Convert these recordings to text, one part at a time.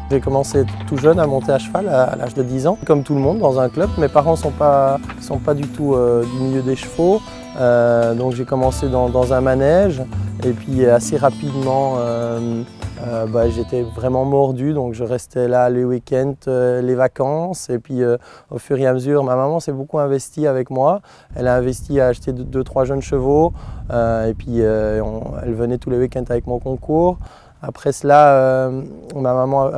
J'ai commencé tout jeune à monter à cheval à l'âge de 10 ans, comme tout le monde dans un club. Mes parents ne sont pas du tout du milieu des chevaux, donc j'ai commencé dans un manège et puis assez rapidement j'étais vraiment mordu, donc je restais là les week-ends, les vacances et puis au fur et à mesure, ma maman s'est beaucoup investie avec moi. Elle a investi à acheter 2-3 jeunes chevaux et puis elle venait tous les week-ends avec mon concours. Après cela, ma maman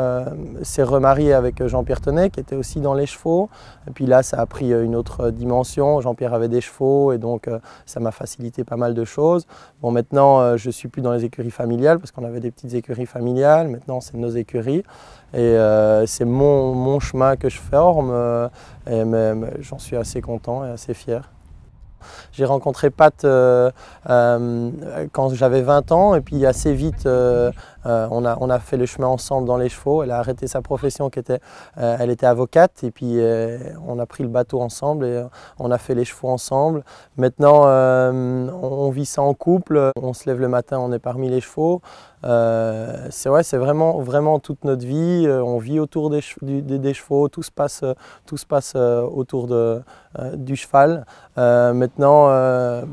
s'est remariée avec Jean-Pierre Tenay, qui était aussi dans les chevaux. Et puis là, ça a pris une autre dimension. Jean-Pierre avait des chevaux et donc ça m'a facilité pas mal de choses. Bon, maintenant, je ne suis plus dans les écuries familiales parce qu'on avait des petites écuries familiales. Maintenant, c'est nos écuries. Et c'est mon chemin que je forme. Mais j'en suis assez content et assez fier. J'ai rencontré Pat quand j'avais 20 ans et puis assez vite on a fait le chemin ensemble dans les chevaux. Elle a arrêté sa profession, elle était avocate et puis on a pris le bateau ensemble et on a fait les chevaux ensemble. Maintenant on vit ça en couple, on se lève le matin, on est parmi les chevaux. C'est vraiment toute notre vie, on vit autour des chevaux, tout se passe autour du cheval. Maintenant,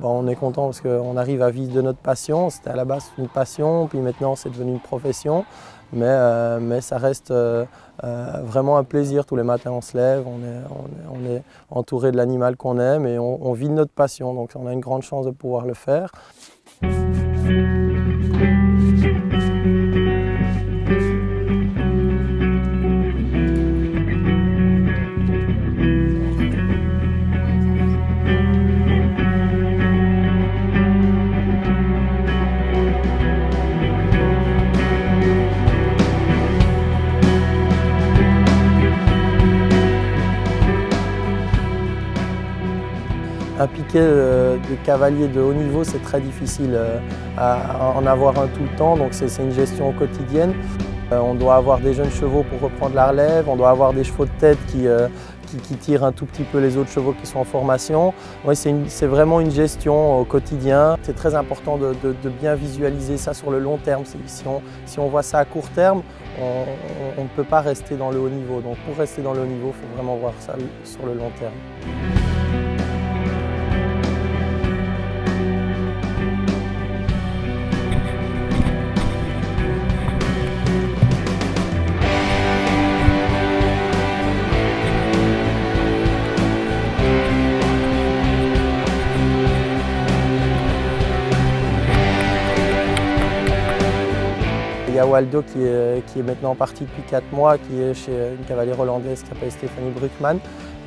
on est content parce qu'on arrive à vivre de notre passion. C'était à la base une passion, puis maintenant c'est devenu une profession. Mais ça reste vraiment un plaisir. Tous les matins on se lève, on est entouré de l'animal qu'on aime et on vit de notre passion. Donc on a une grande chance de pouvoir le faire. Un piquet de cavalier de haut niveau, c'est très difficile à en avoir un tout le temps, donc c'est une gestion quotidienne. On doit avoir des jeunes chevaux pour reprendre la relève, on doit avoir des chevaux de tête qui tirent un tout petit peu les autres chevaux qui sont en formation. Oui, c'est vraiment une gestion au quotidien. C'est très important de bien visualiser ça sur le long terme. Si on voit ça à court terme, on ne peut pas rester dans le haut niveau. Donc pour rester dans le haut niveau, il faut vraiment voir ça sur le long terme. Il y a Waldo qui est maintenant parti depuis 4 mois, qui est chez une cavalière hollandaise qui s'appelle Stéphanie Bruckmann.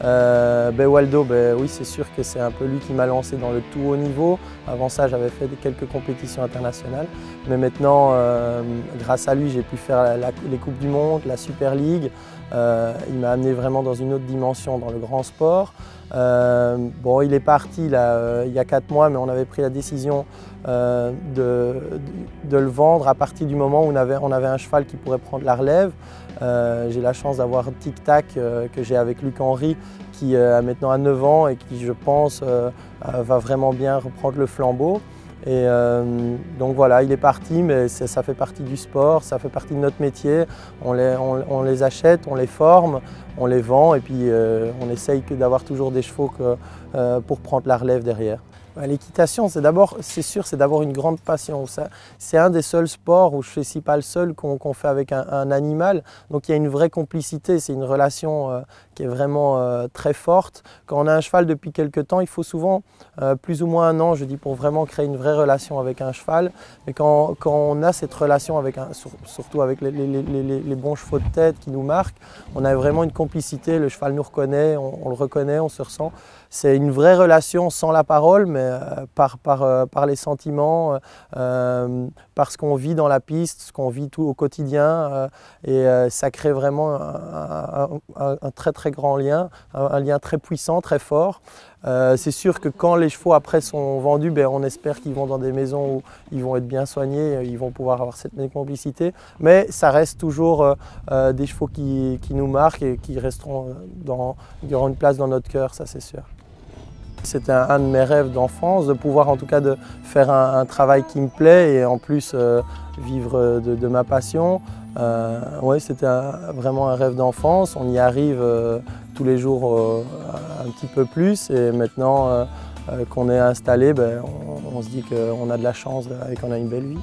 Waldo, oui, c'est sûr que c'est un peu lui qui m'a lancé dans le tout haut niveau. Avant ça, j'avais fait quelques compétitions internationales. Mais maintenant, grâce à lui, j'ai pu faire les Coupes du Monde, la Super League. Il m'a amené vraiment dans une autre dimension, dans le grand sport. Il est parti là, il y a 4 mois, mais on avait pris la décision de le vendre à partir du moment où on avait un cheval qui pourrait prendre la relève. J'ai la chance d'avoir Tic Tac que j'ai avec Luc Henry qui a maintenant 9 ans et qui, je pense, va vraiment bien reprendre le flambeau. Et donc voilà, il est parti, mais ça fait partie du sport, ça fait partie de notre métier. On les achète, on les forme, on les vend et puis on essaye d'avoir toujours des chevaux pour prendre la relève derrière. L'équitation, c'est sûr, c'est d'abord une grande passion. C'est un des seuls sports où je ne suis pas le seul qu'on fait avec un animal. Donc il y a une vraie complicité, c'est une relation qui est vraiment très forte. Quand on a un cheval depuis quelques temps, il faut souvent plus ou moins 1 an, je dis, pour vraiment créer une vraie relation avec un cheval. Mais quand on a cette relation, surtout avec les bons chevaux de tête qui nous marquent, on a vraiment une complicité, le cheval nous reconnaît, on le reconnaît, on se ressent. C'est une vraie relation sans la parole, mais par les sentiments, par ce qu'on vit dans la piste, ce qu'on vit tout au quotidien. Et ça crée vraiment un très très grand lien, un lien très puissant, très fort. C'est sûr que quand les chevaux après sont vendus, on espère qu'ils vont dans des maisons où ils vont être bien soignés, ils vont pouvoir avoir cette même complicité. Mais ça reste toujours des chevaux qui nous marquent et qui resteront, qui auront une place dans notre cœur, ça c'est sûr. c'était un de mes rêves d'enfance, de pouvoir en tout cas de faire un travail qui me plaît et en plus vivre de ma passion. Ouais, c'était vraiment un rêve d'enfance. On y arrive tous les jours un petit peu plus et maintenant qu'on est installé, ben, on se dit qu'on a de la chance et qu'on a une belle vie.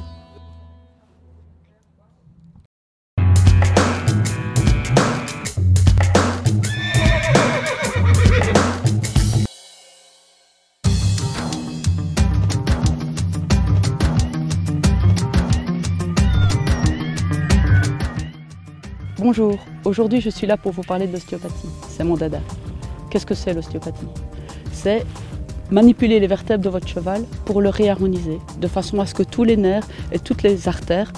Bonjour, aujourd'hui je suis là pour vous parler de l'ostéopathie, c'est mon dada. Qu'est-ce que c'est l'ostéopathie? C'est manipuler les vertèbres de votre cheval pour le réharmoniser, de façon à ce que tous les nerfs et toutes les artères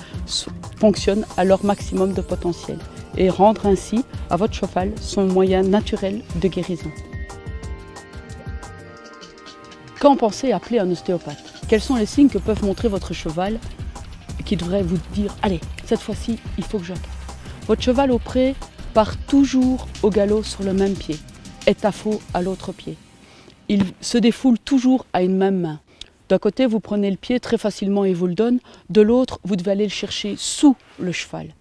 fonctionnent à leur maximum de potentiel et rendre ainsi à votre cheval son moyen naturel de guérison. Quand pensez appeler un ostéopathe, quels sont les signes que peuvent montrer votre cheval qui devrait vous dire « Allez, cette fois-ci, il faut que j'attende ». Votre cheval au pré part toujours au galop sur le même pied, est à faux à l'autre pied. Il se défoule toujours à une même main. D'un côté, vous prenez le pied très facilement et vous le donne. De l'autre, vous devez aller le chercher sous le cheval.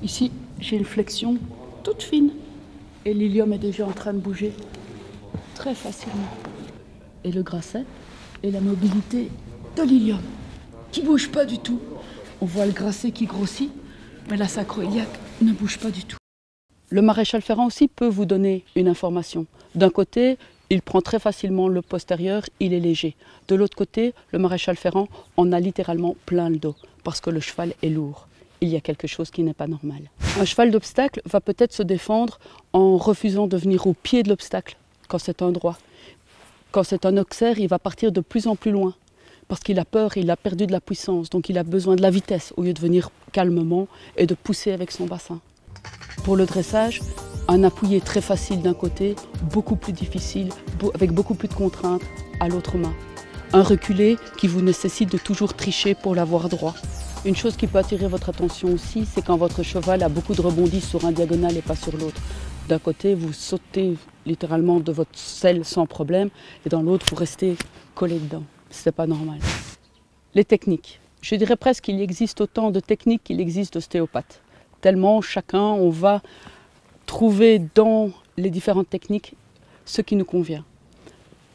Ici, j'ai une flexion toute fine et l'ilium est déjà en train de bouger très facilement. Et le grasset et la mobilité de l'ilium qui ne bouge pas du tout. On voit le grasset qui grossit, mais la sacro-iliaque ne bouge pas du tout. Le maréchal ferrant aussi peut vous donner une information. D'un côté, il prend très facilement le postérieur, il est léger. De l'autre côté, le maréchal ferrant en a littéralement plein le dos, parce que le cheval est lourd. Il y a quelque chose qui n'est pas normal. Un cheval d'obstacle va peut-être se défendre en refusant de venir au pied de l'obstacle, quand c'est un droit. Quand c'est un auxerre, il va partir de plus en plus loin. Parce qu'il a peur, il a perdu de la puissance, donc il a besoin de la vitesse au lieu de venir calmement et de pousser avec son bassin. Pour le dressage, un appuyé très facile d'un côté, beaucoup plus difficile, avec beaucoup plus de contraintes à l'autre main. Un reculé qui vous nécessite de toujours tricher pour l'avoir droit. Une chose qui peut attirer votre attention aussi, c'est quand votre cheval a beaucoup de rebondis sur un diagonal et pas sur l'autre. D'un côté, vous sautez littéralement de votre selle sans problème, et dans l'autre, vous restez collé dedans. C'est pas normal. Les techniques. Je dirais presque qu'il existe autant de techniques qu'il existe d'ostéopathes. Tellement chacun, on va trouver dans les différentes techniques ce qui nous convient.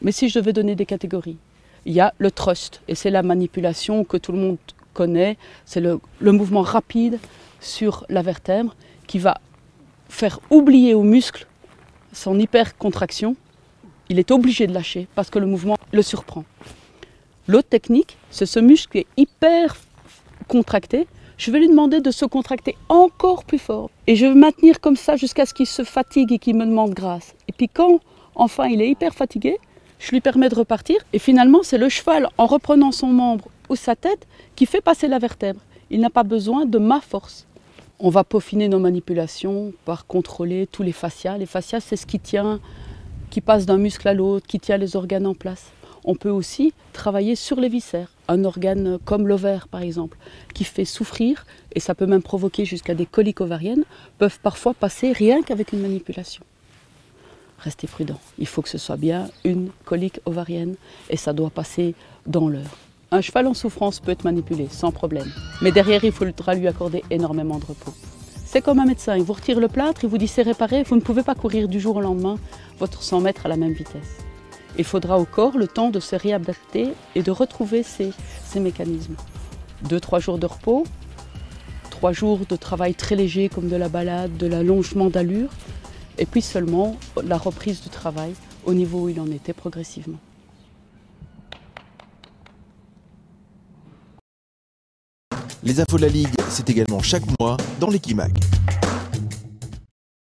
Mais si je devais donner des catégories, il y a le thrust, et c'est la manipulation que tout le monde connaît. C'est le mouvement rapide sur la vertèbre qui va faire oublier au muscle son hypercontraction. Il est obligé de lâcher parce que le mouvement le surprend. L'autre technique, c'est ce muscle qui est hyper contracté. Je vais lui demander de se contracter encore plus fort. Et je vais maintenir comme ça jusqu'à ce qu'il se fatigue et qu'il me demande grâce. Et puis quand, enfin, il est hyper fatigué, je lui permets de repartir. Et finalement, c'est le cheval, en reprenant son membre ou sa tête, qui fait passer la vertèbre. Il n'a pas besoin de ma force. On va peaufiner nos manipulations par contrôler tous les fascias. Les fascias, c'est ce qui tient, qui passe d'un muscle à l'autre, qui tient les organes en place. On peut aussi travailler sur les viscères, un organe comme l'ovaire par exemple, qui fait souffrir, et ça peut même provoquer jusqu'à des coliques ovariennes, peuvent parfois passer rien qu'avec une manipulation. Restez prudents, il faut que ce soit bien une colique ovarienne, et ça doit passer dans l'heure. Un cheval en souffrance peut être manipulé sans problème, mais derrière il faudra lui accorder énormément de repos. C'est comme un médecin, il vous retire le plâtre, il vous dit c'est réparé, vous ne pouvez pas courir du jour au lendemain votre 100 mètres à la même vitesse. Il faudra au corps le temps de se réadapter et de retrouver ces mécanismes. 2-3 jours de repos, 3 jours de travail très léger comme de la balade, de l'allongement d'allure, et puis seulement la reprise du travail au niveau où il en était progressivement. Les infos de la Ligue, c'est également chaque mois dans l'Equimag.